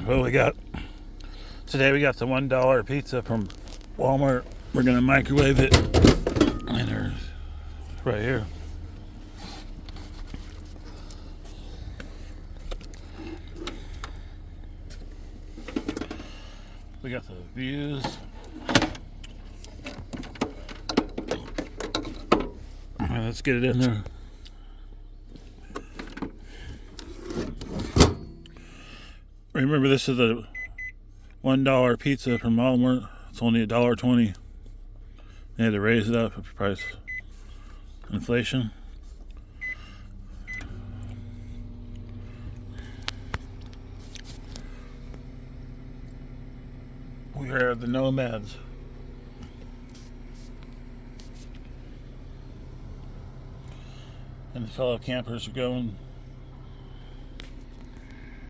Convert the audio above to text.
Well, today we got the $1 pizza from Walmart. We're gonna microwave it, and there's right here. We got the views. All right, let's get it in there. Remember, this is a $1 pizza from Walmart. It's only $1.20. They had to raise it up with price inflation. We are the nomads. And the fellow campers are going